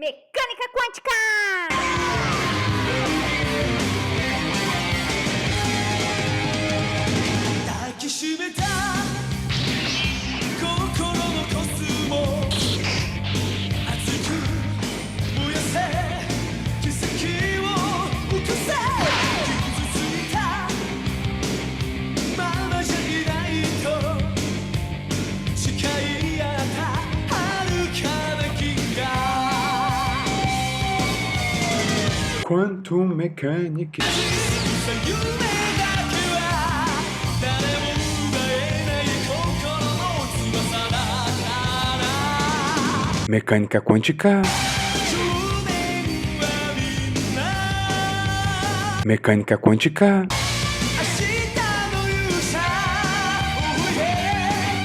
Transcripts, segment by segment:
Mecânica quântica! Quantum Mechanics. Mecânica quântica. Mecânica quântica.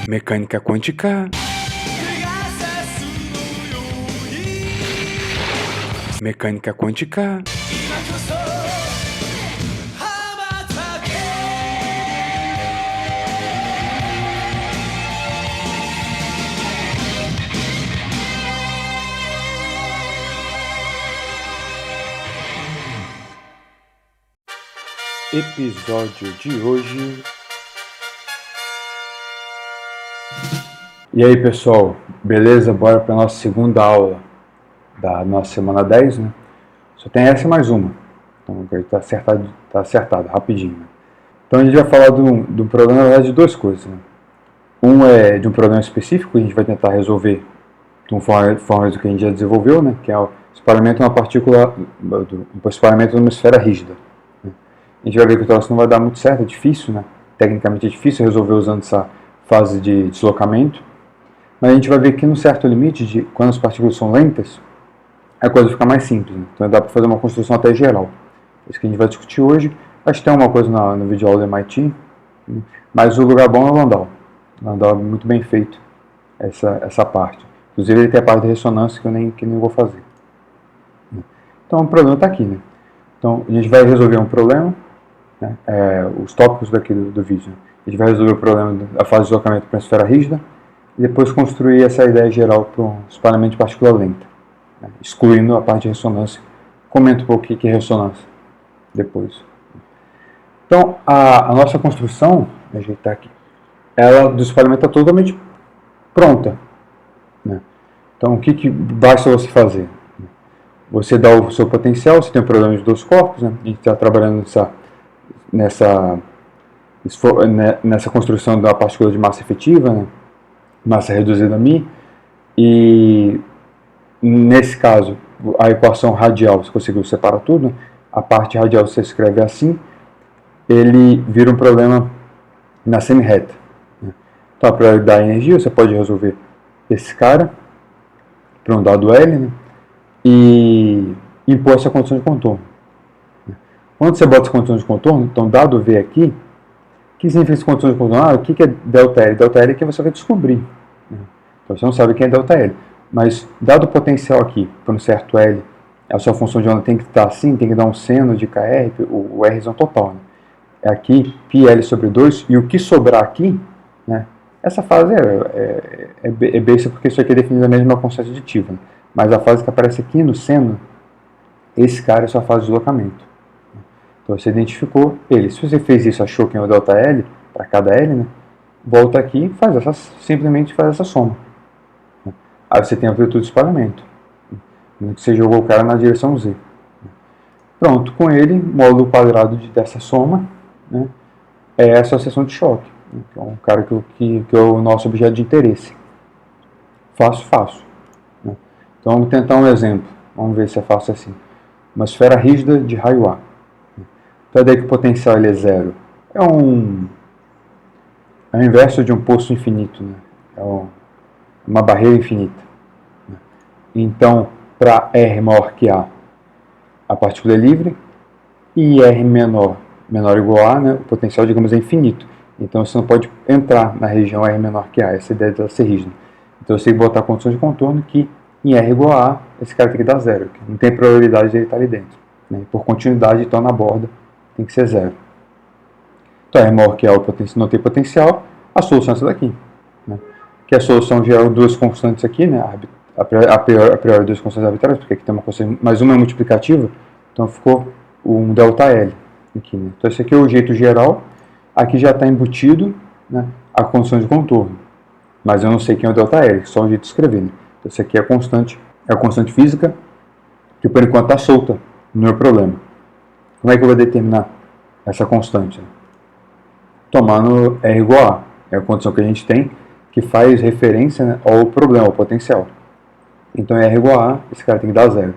Mecânica quântica. Mecânica quântica. Episódio de hoje. E aí, pessoal, beleza? Bora para a nossa segunda aula da nossa semana 10, né? Só tem essa e mais uma. Então, tá acertado, rapidinho. Né? Então, a gente vai falar de um problema, na verdade, de duas coisas. Né? Um é de um problema específico, que a gente vai tentar resolver de uma forma do que a gente já desenvolveu, né? Que é o espalhamento de uma partícula, o espalhamento de uma esfera rígida. Né? A gente vai ver que o troço não vai dar muito certo, é difícil, né? Tecnicamente é difícil resolver usando essa fase de deslocamento. Mas a gente vai ver que no certo limite, de quando as partículas são lentas, a coisa fica mais simples, né? Então dá para fazer uma construção até geral. Isso que a gente vai discutir hoje. Acho que tem uma coisa no vídeo aula do MIT, né? Mas o lugar bom é o Landau. O Landau é muito bem feito essa parte. Inclusive ele tem a parte de ressonância que eu nem vou fazer. Então o problema está aqui, né? Então a gente vai resolver um problema, né? Os tópicos daqui do vídeo. Né? A gente vai resolver o problema da fase de deslocamento para a esfera rígida e depois construir essa ideia geral para o espalhamento de partícula lenta, né? Excluindo a parte de ressonância. Comento um pouco o que é ressonância depois. Então, a nossa construção, vou ajeitar aqui, ela do espalhamento está totalmente pronta, né? Então, o que basta você fazer? Você dá o seu potencial, você tem o problema de dois corpos, né? A gente está trabalhando nessa construção da partícula de massa efetiva, né? Massa reduzida a μ, e nesse caso, a equação radial, você conseguiu separar tudo, né? A parte radial você escreve assim, ele vira um problema na semi-reta. Né? Então, para dar energia, você pode resolver esse cara para um dado L, né? E impor essa condição de contorno. Né? Quando você bota essa condição de contorno, então dado V aqui, o que significa essa condição de contorno? O que é ΔL? ΔL é que você vai descobrir. Né? Então você não sabe quem é ΔL. Mas dado o potencial aqui, para um certo L, a sua função de onda tem que estar assim, tem que dar um seno de KR, o R total. Né? É aqui, πL sobre 2, e o que sobrar aqui, né? Essa fase é besta porque isso aqui é definido mesmo uma constante aditiva. Né? Mas a fase que aparece aqui no seno, esse cara é a sua fase de deslocamento. Então você identificou ele. Se você fez isso, achou que é o ΔL para cada L, né? Volta aqui e simplesmente faz essa soma. Aí você tem a amplitude de espalhamento. Você jogou o cara na direção Z. Pronto, com ele, módulo quadrado dessa soma, né, é a associação de choque, né, que é um cara que é o nosso objeto de interesse. Fácil. Né? Então vamos tentar um exemplo. Vamos ver se é fácil assim. Uma esfera rígida de raio A. Então daí que o potencial ele é zero. É o inverso de um poço infinito. Né? Uma barreira infinita. Né? Então, para R maior que A partícula é livre, e R menor ou igual a A, né, o potencial, digamos, é infinito. Então você não pode entrar na região R menor que A, essa ideia dela ser rígida. Então você tem que botar a condição de contorno que em R igual a A, esse cara tem que dar zero, que não tem probabilidade de ele estar ali dentro. Né? Por continuidade, então na borda tem que ser zero. Então R maior que A não tem potencial, a solução é essa daqui. Né? Que a solução gera duas constantes aqui, né? a priori duas constantes arbitrárias, porque aqui tem uma constante, mas uma é multiplicativa, então ficou um ΔL aqui, né? Então esse aqui é o jeito geral, aqui já está embutido, né, a condição de contorno, mas eu não sei quem é o ΔL, só um jeito de escrever, né? Então esse aqui é a constante física, que por enquanto está solta, não é problema. Como é que eu vou determinar essa constante? Tomando R igual a. É a condição que a gente tem, que faz referência, né, ao problema, ao potencial. Então R igual a, esse cara tem que dar zero.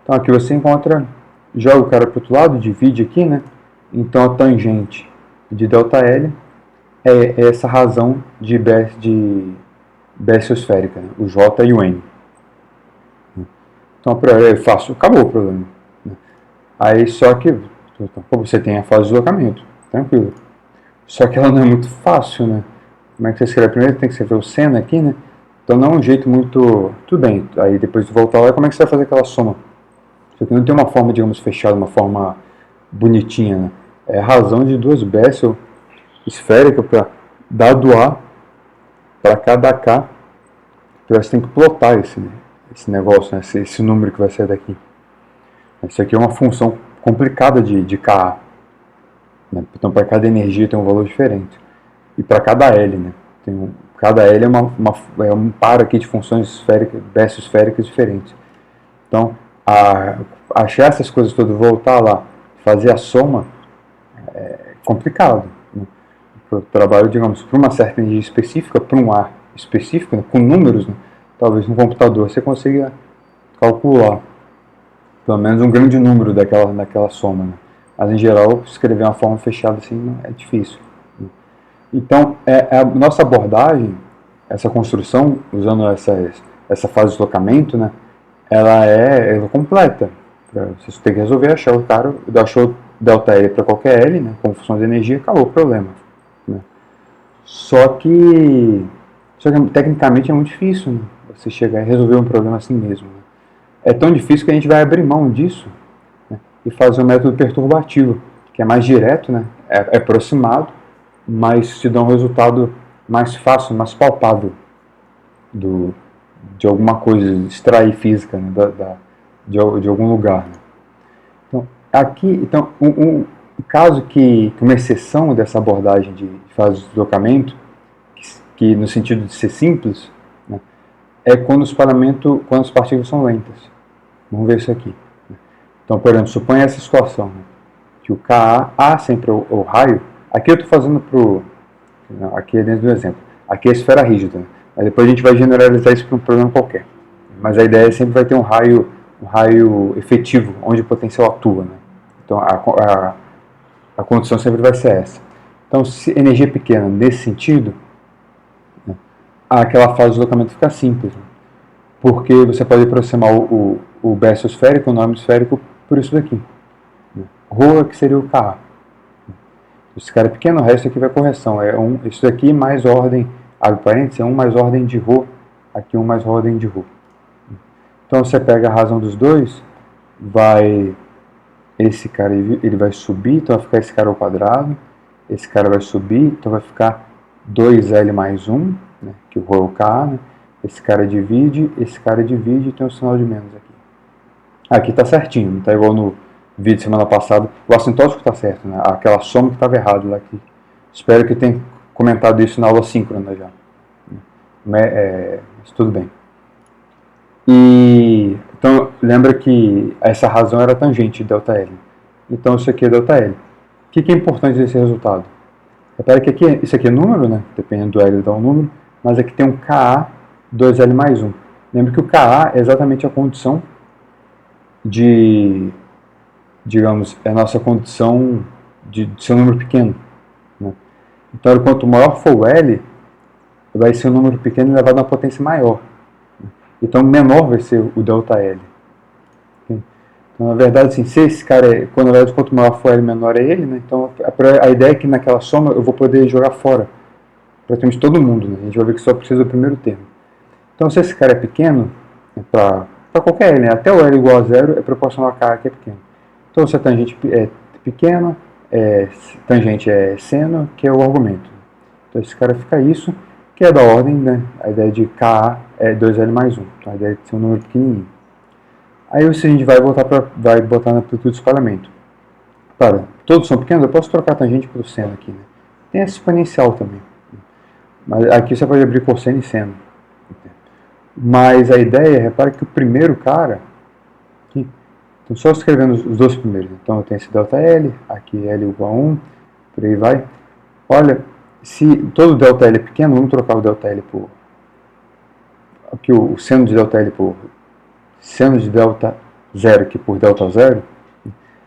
Então aqui você encontra, joga o cara para o outro lado, divide aqui, né? Então a tangente de ΔL é essa razão de Bessel-esférica, né? O J e o N. Então a priori é fácil, acabou o problema. Aí só que você tem a fase de deslocamento, tranquilo. Só que ela não é muito fácil, né? Como é que você escreve? Primeiro tem que escrever o seno aqui, né? Então não é um jeito muito... Tudo bem, aí depois de voltar lá, como é que você vai fazer aquela soma? Isso aqui não tem uma forma, digamos, fechada, uma forma bonitinha, né? É a razão de duas Bessel esféricas para dado A para cada K. Você tem que plotar esse negócio, né? esse número que vai sair daqui. Isso aqui é uma função complicada de Ka. Né? Então, para cada energia tem um valor diferente. E para cada L, né? Cada L é um par aqui de funções esféricas, Bessel-esféricas diferentes. Então, achar essas coisas todas, voltar lá, fazer a soma, é complicado. Né? Eu trabalho, digamos, para uma certa energia específica, para um ar específico, né? Com números, né? Talvez no computador você consiga calcular pelo menos um grande número daquela soma. Né? Mas, em geral, escrever uma forma fechada assim é difícil. Né? Então, a nossa abordagem, essa construção, usando essa fase de deslocamento, né? Ela é completa. Você tem que resolver achar o cara, achou ΔL para qualquer L, né? Como função de energia, acabou o problema. Né? Só que tecnicamente é muito difícil, né? Você chegar e resolver um problema assim mesmo. Né? É tão difícil que a gente vai abrir mão disso, né, e fazer um método perturbativo, que é mais direto, né, é aproximado, mas te dá um resultado mais fácil, mais palpável de alguma coisa, extrair física, né, de algum lugar. Né. Então, aqui, um caso que uma exceção dessa abordagem de fase de deslocamento, que no sentido de ser simples, né, é quando as partículas são lentas. Vamos ver isso aqui. Então, por exemplo, suponha essa situação, né, que o Ka sempre o raio, aqui eu estou fazendo aqui é dentro do exemplo, aqui é a esfera rígida, né, mas depois a gente vai generalizar isso para um problema qualquer. Mas a ideia é sempre vai ter um raio efetivo, onde o potencial atua. Né? Então, a condição sempre vai ser essa. Então, se energia pequena nesse sentido, né, aquela fase de deslocamento fica simples. Né? Porque você pode aproximar o Bessel esférico, o nome esférico, por isso daqui. Né? Rho que seria o Ka. Esse cara é pequeno, o resto aqui vai correção. Isso daqui mais ordem, abre parênteses, é 1 mais ordem de Rho, aqui 1 mais ordem de Rho. Então você pega a razão dos dois, esse cara ele vai subir, então vai ficar esse cara ao quadrado, esse cara vai subir, então vai ficar 2L mais 1, né, que o Rho é o Ka, né? Esse cara divide e tem um sinal de menos aqui. Aqui está certinho, não está igual no vídeo semana passada. O assintótico está certo, né? Aquela soma que estava errado lá. Espero que tenha comentado isso na aula síncrona já. Mas tudo bem. Então, lembra que essa razão era tangente de ΔL. Então, isso aqui é ΔL. O que é importante desse resultado? Repare que isso aqui é número, né? Dependendo do L, dá um número. Mas aqui tem um Ka 2L mais 1. Lembra que o Ka é exatamente a condição digamos, é a nossa condição de ser um número pequeno. Né? Então, quanto maior for o L, vai ser um número pequeno elevado a uma potência maior. Né? Então, menor vai ser o ΔL. Okay? Então, na verdade, assim, se esse cara quanto maior for L, menor é ele, né? Então a ideia é que naquela soma eu vou poder jogar fora praticamente todo mundo. Né? A gente vai ver que só precisa do primeiro termo. Então, se esse cara é pequeno, para qualquer L, né? Até o L igual a zero é proporcional a K, que é pequeno. Então, se a tangente é pequena, tangente é seno, que é o argumento. Então, esse cara fica isso, que é da ordem, né? A ideia de Ka é 2L mais 1. Então a ideia é de ser um número pequenininho. Aí a gente vai botar na amplitude de espalhamento. Claro, todos são pequenos, eu posso trocar a tangente para o seno aqui, né? Tem essa exponencial também. Mas aqui você pode abrir cosseno e seno. Mas a ideia, repara que o primeiro cara, aqui, então só escrevendo os dois primeiros. Então eu tenho esse ΔL, aqui L igual a 1, por aí vai. Olha, se todo ΔL é pequeno, vamos trocar o ΔL por... Aqui o seno de ΔL por seno de ΔZ aqui por ΔZ.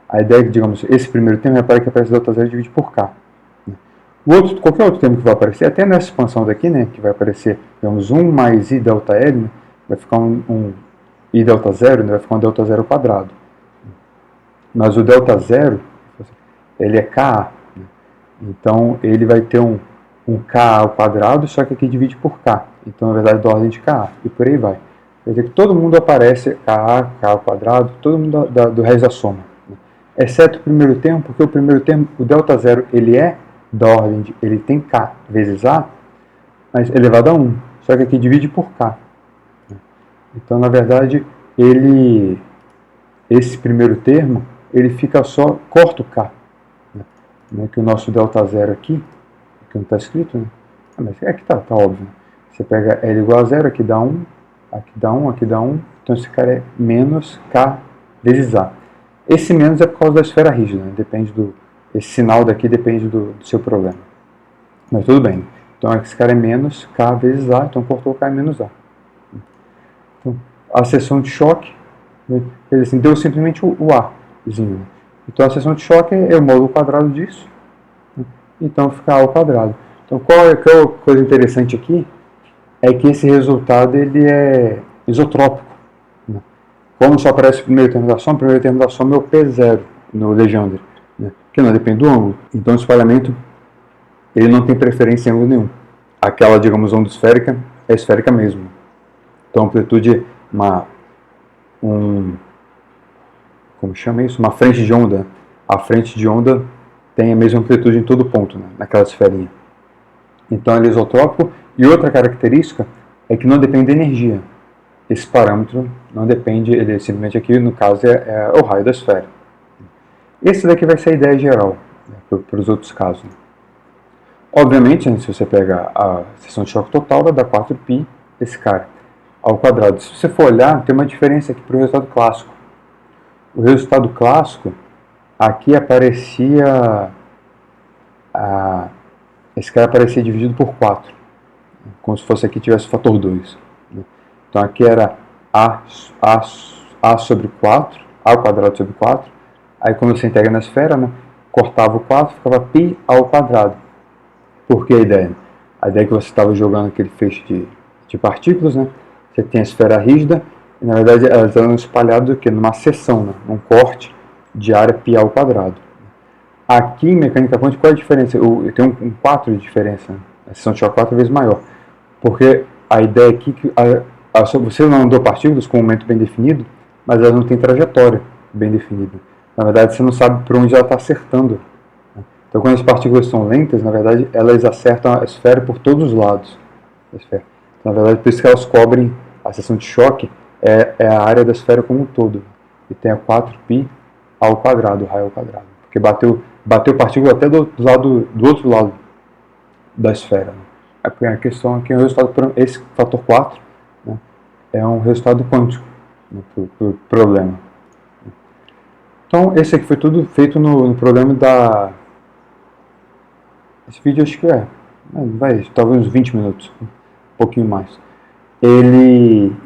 A ideia é que, digamos, esse primeiro termo, repara que aparece ΔZ divide por K. Qualquer outro termo que vai aparecer, até nessa expansão daqui, né, que vai aparecer, digamos, 1 mais I ΔL, né, vai ficar um I ΔZ, né, vai ficar um ΔZ ao quadrado. Mas o ΔZ, ele é Ka, né, então ele vai ter um Ka ao quadrado, só que aqui divide por K. Então, na verdade, da ordem de Ka, e por aí vai. Quer dizer que todo mundo aparece Ka ao quadrado, todo mundo do resto da soma. Né, exceto o primeiro termo, porque o primeiro termo, o ΔZ, ele é da ordem de, ele tem K vezes A, mas elevado a 1, só que aqui divide por K. Então, na verdade, esse primeiro termo, ele fica só, corta o K. Né? Que o nosso ΔZ aqui, que não está escrito, né? Mas aqui tá óbvio. Você pega L igual a 0, aqui dá 1, aqui dá 1, aqui dá 1, então esse cara é menos K vezes A. Esse menos é por causa da esfera rígida, né? Depende esse sinal daqui depende do seu problema. Mas tudo bem. Então esse cara é menos K vezes A, então cortou o K é menos A. Então, a seção de choque, né, assim, deu simplesmente o Azinho. Né? Então a seção de choque é o módulo quadrado disso. Né? Então fica A ao quadrado. Então qual é a coisa interessante aqui? É que esse resultado ele é isotrópico. Né? Como só aparece o primeiro termo da soma é o P0 no Legendre. Né? Que não depende do ângulo. Então o espalhamento ele não tem preferência em ângulo nenhum. Aquela, digamos, onda esférica é esférica mesmo. Então a amplitude é como chama isso? Uma frente de onda. A frente de onda tem a mesma amplitude em todo ponto, né? Naquela esferinha. Então ele é isotrópico. E outra característica é que não depende da energia. Esse parâmetro não depende, ele simplesmente aqui, no caso, é o raio da esfera. Esse daqui vai ser a ideia geral, né, para os outros casos. Obviamente, né, se você pegar a seção de choque total, vai dar 4π esse cara ao quadrado. Se você for olhar, tem uma diferença aqui para o resultado clássico. O resultado clássico, aqui aparecia, esse cara aparecia dividido por 4, como se fosse aqui tivesse o fator 2. Então aqui era A sobre 4, A ao quadrado sobre 4. Aí quando você integra na esfera, né, cortava o 4, ficava π ao quadrado. Por que a ideia? A ideia é que você estava jogando aquele feixe de partículas, né? Você tem a esfera rígida, e na verdade elas estão espalhadas numa seção, né? Num corte de área π ao quadrado. Aqui em mecânica quântica, qual é a diferença? Eu tenho um 4 de diferença, né? A seção de choque 4 vezes maior. Porque a ideia aqui é que você não andou partículas com um momento bem definido, mas elas não têm trajetória bem definida. Na verdade, você não sabe por onde ela está acertando. Então, quando as partículas são lentas, na verdade, elas acertam a esfera por todos os lados da esfera. Então, na verdade, por isso que elas cobrem a seção de choque, é a área da esfera como um todo. E tem a 4π ao quadrado, o raio ao quadrado. Porque bateu partícula até do outro lado da esfera. Né? A questão aqui é o resultado, esse fator 4, né, é um resultado quântico, né, para o problema. Então, esse aqui foi tudo feito no problema da... Esse vídeo acho que talvez uns 20 minutos, um pouquinho mais.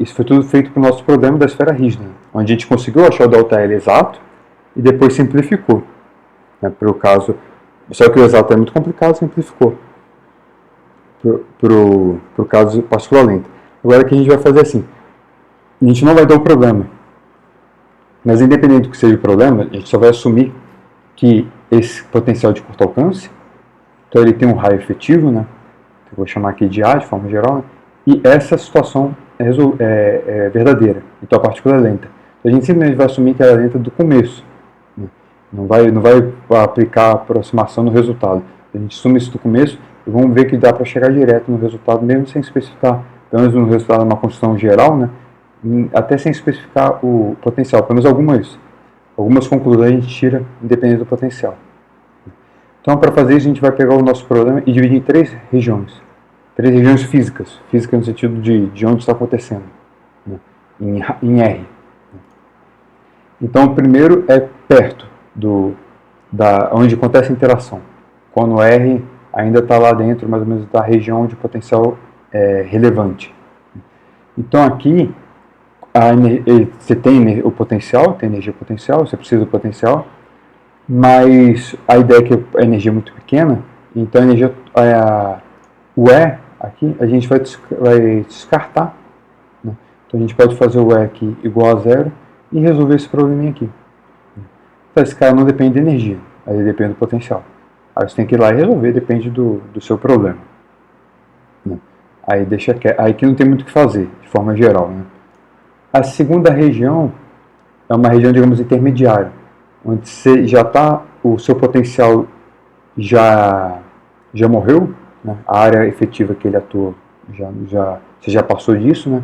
Isso foi tudo feito para o nosso problema da esfera rígida, onde a gente conseguiu achar o ΔL exato e depois simplificou. Né, para o caso, só que o exato é muito complicado, simplificou para o caso partícula lenta. Agora que a gente vai fazer assim, a gente não vai dar o problema, mas independente do que seja o problema, a gente só vai assumir que esse potencial de curto alcance, então ele tem um raio efetivo, né, que eu vou chamar aqui de A de forma geral, né, e essa situação é verdadeira, então a partícula é lenta. Então a gente simplesmente vai assumir que ela é lenta do começo, né, não vai aplicar a aproximação no resultado. A gente assume isso do começo e vamos ver que dá para chegar direto no resultado, mesmo sem especificar pelo menos no resultado de uma construção geral, né, até sem especificar o potencial, pelo menos algumas conclusões a gente tira independente do potencial. Então, para fazer isso, a gente vai pegar o nosso problema e dividir em três regiões físicas, física no sentido de onde está acontecendo, né, em R. Então, o primeiro é perto onde acontece a interação, quando R ainda está lá dentro, mais ou menos, da região de potencial relevante. Então, aqui, você tem o potencial, tem energia potencial, você precisa do potencial, mas a ideia é que a energia é muito pequena, então a energia, o E aqui, a gente vai descartar, né? Então a gente pode fazer o E aqui igual a zero e resolver esse probleminha aqui. Então esse cara não depende de energia, aí depende do potencial. Aí você tem que ir lá e resolver, depende do seu problema, né? Aí aí que não tem muito o que fazer, de forma geral, né? A segunda região é uma região, digamos, intermediária, onde você já está, o seu potencial já morreu, né? A área efetiva que ele atua você já passou disso, né?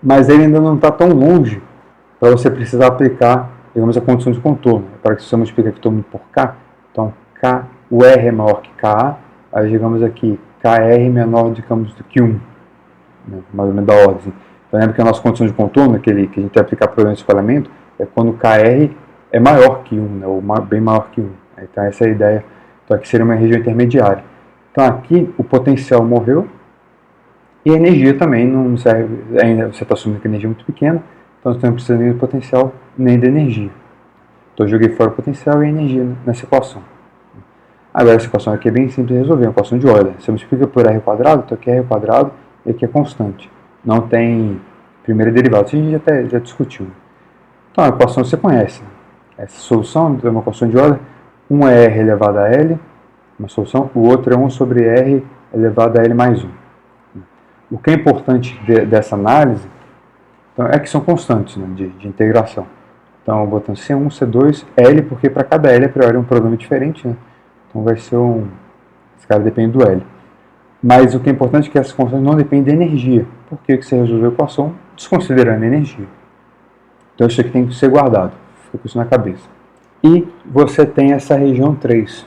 Mas ele ainda não está tão longe para você precisar aplicar, digamos, a condição de contorno. Para que você multiplica aqui todo mundo por K, então o R é maior que KA, aí digamos aqui KR menor, digamos, do que 1, né? Mais ou menos da ordem. Então, lembra que a nossa condição de contorno, que a gente tem que aplicar problema de espalhamento, é quando KR é maior que 1, né? Ou bem maior que 1. Então essa é a ideia. Então aqui seria uma região intermediária. Então aqui o potencial morreu e a energia também não serve, ainda você está assumindo que a energia é muito pequena, então você não precisa nem do potencial nem da energia. Então eu joguei fora o potencial e a energia nessa equação. Agora essa equação aqui é bem simples de resolver, é uma equação de Euler. Você multiplica por R quadrado, então aqui é R quadrado e aqui é constante. Não tem primeira derivada, isso a gente já discutiu. Então a equação você conhece, né? Essa solução é uma equação de Euler, um é R elevado a L, uma solução, o outro é 1 sobre R elevado a L mais 1. O que é importante dessa análise, então, é que são constantes, né, de integração. Então, botando C1, C2, L, porque para cada L, a priori, é um problema diferente, né? Então, vai ser esse cara depende do L. Mas o que é importante é que essas constantes não dependem de energia. Por que você resolveu a equação desconsiderando a energia? Então, isso aqui tem que ser guardado. Fica com isso na cabeça. E você tem essa região 3.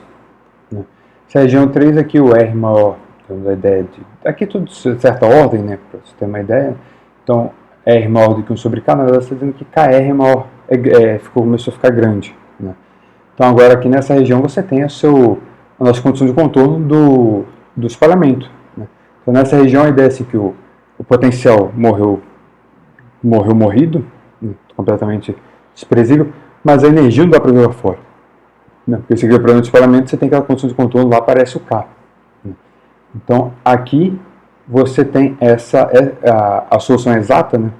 Né? Essa região 3 aqui, o R maior, temos a ideia de... Aqui tudo de certa ordem, né? Para você ter uma ideia. Então, R maior do que 1 sobre K, na verdade você está dizendo que KR é maior, começou a ficar grande. Né? Então, agora aqui nessa região você tem a nossa condição de contorno do espalhamento. Né? Então, nessa região a ideia é assim, que o potencial morrido, né? Completamente desprezível, mas a energia não dá para jogar fora. Né? Porque se cria problema de espalhamento, você tem aquela condição de contorno, lá aparece o K. Né? Então, aqui você tem a solução exata, né?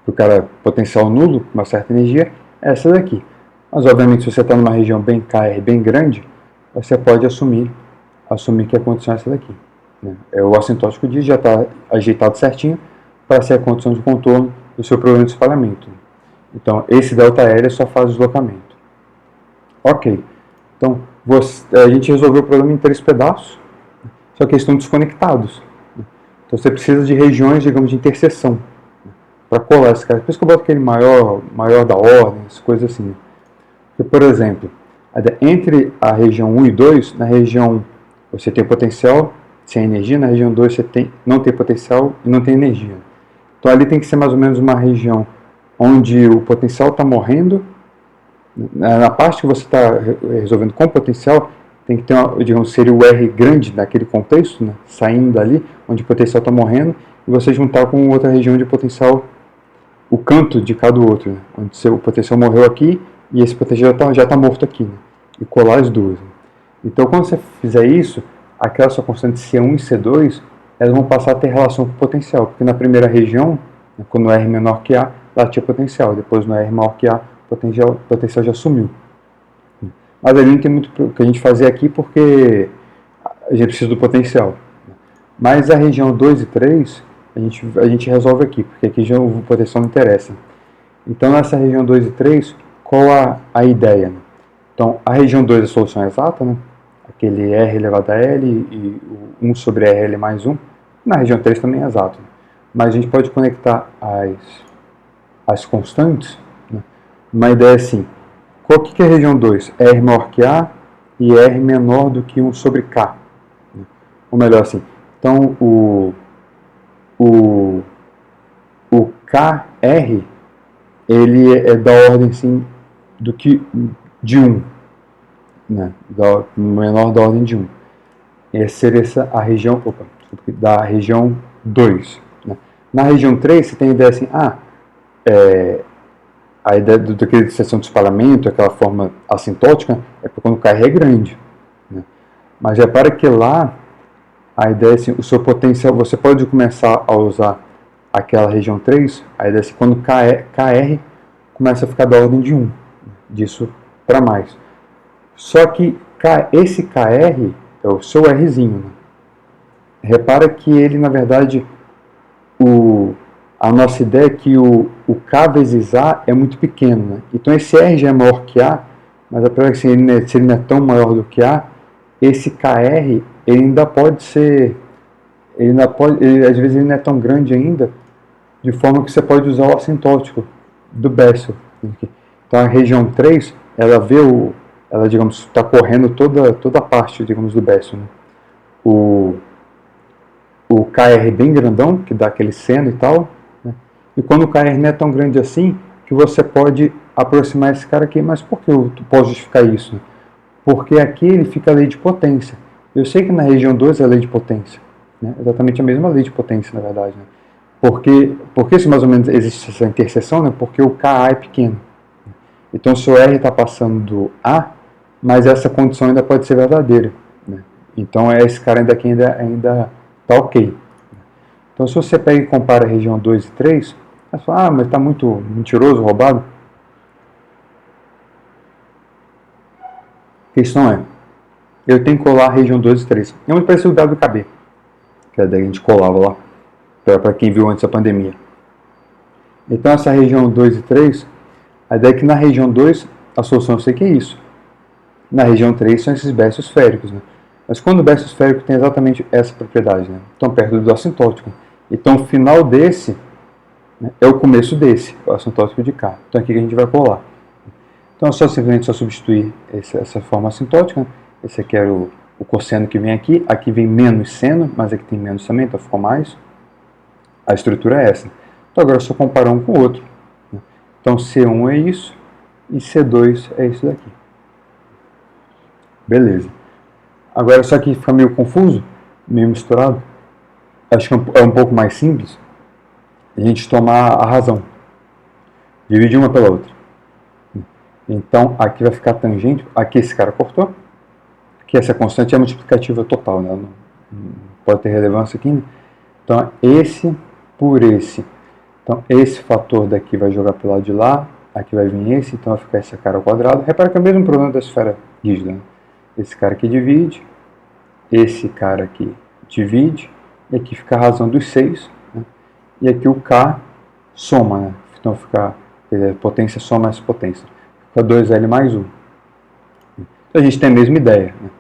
Para o cara potencial nulo, uma certa energia, é essa daqui. Mas, obviamente, se você está numa região bem KR, bem grande, você pode assumir que a condição é essa daqui. Né? O assintótico diz já está ajeitado certinho para ser a condição de contorno do seu problema de espalhamento. Então, esse ΔL só faz o deslocamento. Ok. Então, a gente resolveu o problema em 3 pedaços, só que eles estão desconectados. Então, você precisa de regiões, digamos, de interseção para colar esse cara. Por isso que eu boto aquele maior da ordem, essas coisas assim. Porque, por exemplo, entre a região 1 e 2, na região 1 você tem potencial sem energia, na região 2 você não tem potencial e não tem energia. Então, ali tem que ser mais ou menos uma região onde o potencial está morrendo. Na parte que você está resolvendo com potencial, tem que ter, digamos, seria o R grande naquele contexto, né, saindo dali, onde o potencial está morrendo, e você juntar com outra região de potencial, o canto de cada outro, né, onde o potencial morreu aqui, e esse potencial já tá morto aqui, né, e colar as duas. Né. Então, quando você fizer isso, aquela sua constante C1 e C2, elas vão passar a ter relação com o potencial, porque na primeira região, né, quando o R é menor que A, lá tinha potencial, depois no R maior que A, o potencial já sumiu. Mas ali não tem muito o que a gente fazer aqui porque a gente precisa do potencial. Mas a região 2 e 3 a gente resolve aqui, porque aqui já o potencial não interessa. Então nessa região 2 e 3, qual a ideia? Né? Então a região 2 é a solução exata, né? Aquele R elevado a L e o 1 sobre RL mais 1. Na região 3 também é exato. Né? mas a gente pode conectar as constantes, né? Uma ideia assim, qual que é a região 2? R maior que A e R menor do que 1 sobre K. Né? Ou melhor assim, então o KR, ele é da ordem assim, de 1, né? Menor da ordem de 1. Essa seria a região, da região 2. Né? Na região 3, você tem a ideia assim, a ideia daquele seção de espalhamento, aquela forma assintótica, é para quando o KR é grande. Né? Mas repara que lá, a ideia é assim, o seu potencial, você pode começar a usar aquela região 3, a ideia é assim, quando KR começa a ficar da ordem de 1, disso para mais. Só que esse KR é o seu Rzinho. Né? Repara que ele, na verdade, a nossa ideia é que o K vezes A é muito pequeno. Né? Então esse R já é maior que A, mas se ele não é tão maior do que A, esse KR ele ainda pode ser, às vezes ele não é tão grande ainda, de forma que você pode usar o assintótico do Bessel. Então a região 3, ela digamos, está correndo toda a parte, digamos, do Bessel. Né? O KR bem grandão, que dá aquele seno e tal, né? E quando o KR não é tão grande assim, que você pode aproximar esse cara aqui. Mas por que eu posso justificar isso? Né? Porque aqui ele fica a lei de potência. Eu sei que na região 2 é a lei de potência. Né? Exatamente a mesma lei de potência, na verdade. Né? Porque se mais ou menos existe essa interseção, né? Porque o KA é pequeno. Então se o R está passando do A, mas essa condição ainda pode ser verdadeira. Né? Então esse cara ainda está ok. Então se você pega e compara a região 2 e 3, você fala, mas está muito mentiroso, roubado. A questão é, eu tenho que colar a região 2 e 3. É muito parecido com o WKB, que é daí a gente colava lá, para quem viu antes da pandemia. Então essa região 2 e 3, a ideia é que na região 2, a solução eu sei que é isso. Na região 3 são esses Bessel esféricos. Né? Mas quando o Bessel esférico tem exatamente essa propriedade, né? Estão perto do assintótico. Então o final desse, né, é o começo desse, o assintótico de cá. Então aqui que a gente vai colar. Então é simplesmente substituir essa forma assintótica. Né? Esse aqui era o cosseno que vem aqui. Aqui vem menos seno, mas aqui tem menos também, então ficou mais. A estrutura é essa. Então agora é só comparar um com o outro. Né? Então C1 é isso e C2 é isso daqui. Beleza. Agora só que fica meio confuso, meio misturado. Acho que é um pouco mais simples a gente tomar a razão. Dividir uma pela outra. Então aqui vai ficar tangente, aqui esse cara cortou, que essa constante é multiplicativa total, né? Não pode ter relevância aqui. Né? Então esse por esse. Então esse fator daqui vai jogar para o lado de lá, aqui vai vir esse, então vai ficar esse cara ao quadrado. Repara que é o mesmo problema da esfera rígida. Né? Esse cara aqui divide, esse cara aqui divide, e aqui fica a razão dos 6, né? E aqui o K soma, né? Então fica potência soma essa potência. Fica 2L mais 1. Então a gente tem a mesma ideia. Né?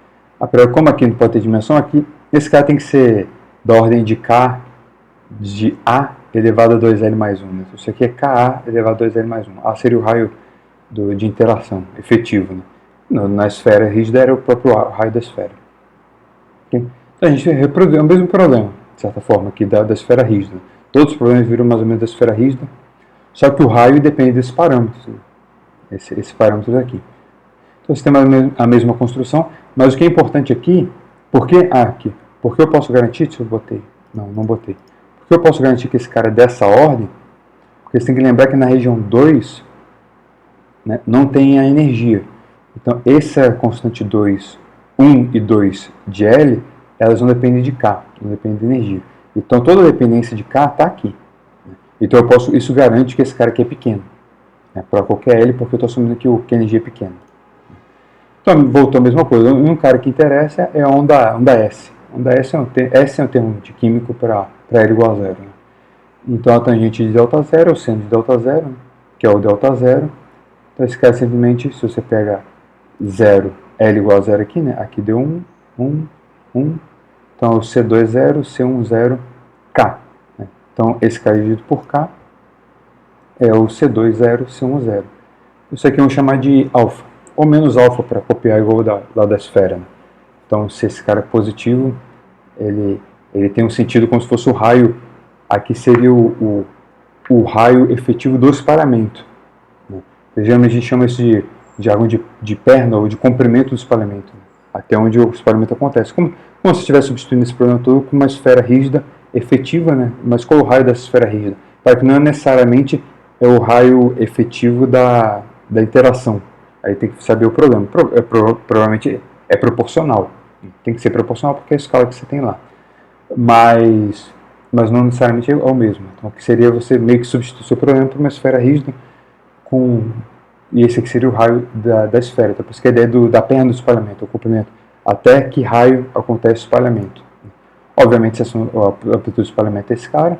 Como aqui não pode ter dimensão, aqui esse cara tem que ser da ordem de K de A elevado a 2L mais 1. Né? Isso aqui é KA elevado a 2L mais 1. A seria o raio de interação efetivo. Né? Na esfera rígida era o próprio raio da esfera. Okay? Então a gente reproduz o mesmo problema, de certa forma, aqui da esfera rígida. Todos os problemas viram mais ou menos da esfera rígida, só que o raio depende desses parâmetros, né? Esse parâmetro aqui. Então você tem a mesma construção, mas o que é importante aqui, porque eu posso garantir, se eu botei, não botei, porque eu posso garantir que esse cara é dessa ordem, porque você tem que lembrar que na região 2, né, não tem a energia. Então essa constante 2, 1 e 2 de L, elas não dependem de K, não dependem de energia. Então toda a dependência de K está aqui. Então isso garante que esse cara aqui é pequeno. Né, para qualquer L, porque eu estou assumindo que a energia é pequena. Então voltou a mesma coisa. Um cara que interessa é a onda S. Onda S é um termo de químico para L igual a zero. Né? Então a tangente de delta zero é o seno de delta zero, né, que é o delta zero. Então esse cara simplesmente, se você pega 0, L igual a zero aqui, né? Aqui deu 1. Então o C2 0, C1 0, K. Né? Então, esse K dividido por K é o C2,0, C1,0. Isso aqui vamos chamar de alfa, ou menos alfa para copiar igual lá da esfera, né? Então, se esse cara é positivo, ele tem um sentido como se fosse o raio, aqui seria o raio efetivo do espalhamento, né? Geralmente a gente chama isso de jargão de perna ou de comprimento do espalhamento, né? Até onde o espalhamento acontece. Como se estivesse substituindo esse problema todo com uma esfera rígida efetiva, né? Mas qual é o raio dessa esfera rígida? Para que não necessariamente é o raio efetivo da interação. Aí tem que saber o problema. Provavelmente é proporcional. Tem que ser proporcional porque é a escala que você tem lá. Mas não necessariamente é o mesmo. Então, o que seria você meio que substituir o seu problema por uma esfera rígida e esse aqui seria o raio da esfera. Então, por isso que a ideia da perna do espalhamento, o comprimento. Até que raio acontece o espalhamento. Obviamente, a amplitude do espalhamento é esse cara.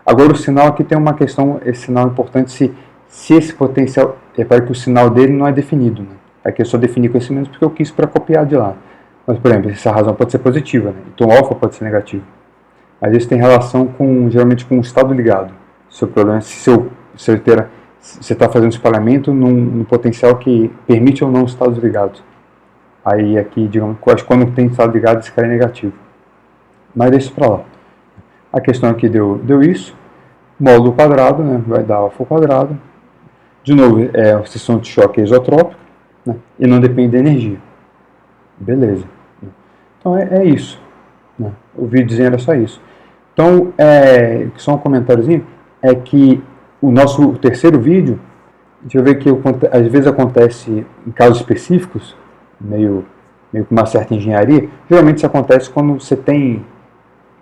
Agora, o sinal aqui tem uma questão, esse sinal é importante se esse potencial, repare que o sinal dele não é definido, né? Aqui eu só defini com esse menos porque eu quis para copiar de lá. Mas, por exemplo, essa razão pode ser positiva, né? Então, alfa pode ser negativo. Mas isso tem relação geralmente com o estado ligado. O seu problema é se você está fazendo espalhamento num potencial que permite ou não os estados ligados. Aí aqui, digamos, quando tem estado ligado, esse cara é negativo. Mas deixa para lá. A questão aqui deu isso. Módulo quadrado, né? Vai dar alfa ao quadrado. De novo, a seção de choque é isotrópica, né? E não depende da energia. Beleza. Então é isso, né? O videozinho era só isso. Então, só um comentáriozinho, é que o nosso terceiro vídeo, deixa eu ver que às vezes acontece em casos específicos, meio com uma certa engenharia, geralmente isso acontece quando você tem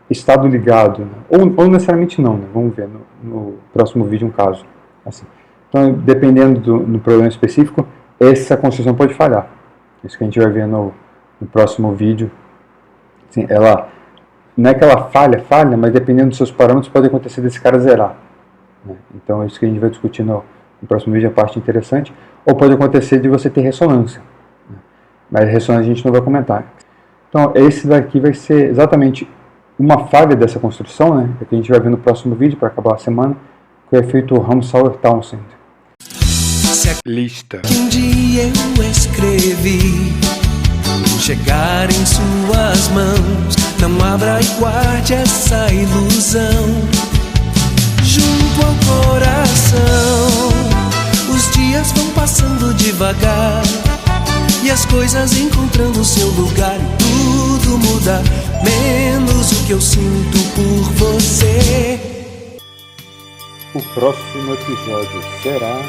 estado ligado, né? ou necessariamente não, né? Vamos ver no próximo vídeo um caso assim. Então, dependendo do problema específico, essa construção pode falhar. Isso que a gente vai ver no próximo vídeo. Assim, não é que ela falha, mas dependendo dos seus parâmetros pode acontecer desse cara zerar, né? Então é isso que a gente vai discutir no próximo vídeo, a parte interessante. Ou pode acontecer de você ter ressonância, né? Mas ressonância a gente não vai comentar. Então esse daqui vai ser exatamente uma falha dessa construção, né? Que a gente vai ver no próximo vídeo para acabar a semana, com o efeito Ramsauer-Townsend. Lista. Um dia eu escrevi, chegar em suas mãos, não abra e guarde essa ilusão junto ao coração. Os dias vão passando devagar e as coisas encontrando seu lugar e tudo muda, menos o que eu sinto por você. O próximo episódio será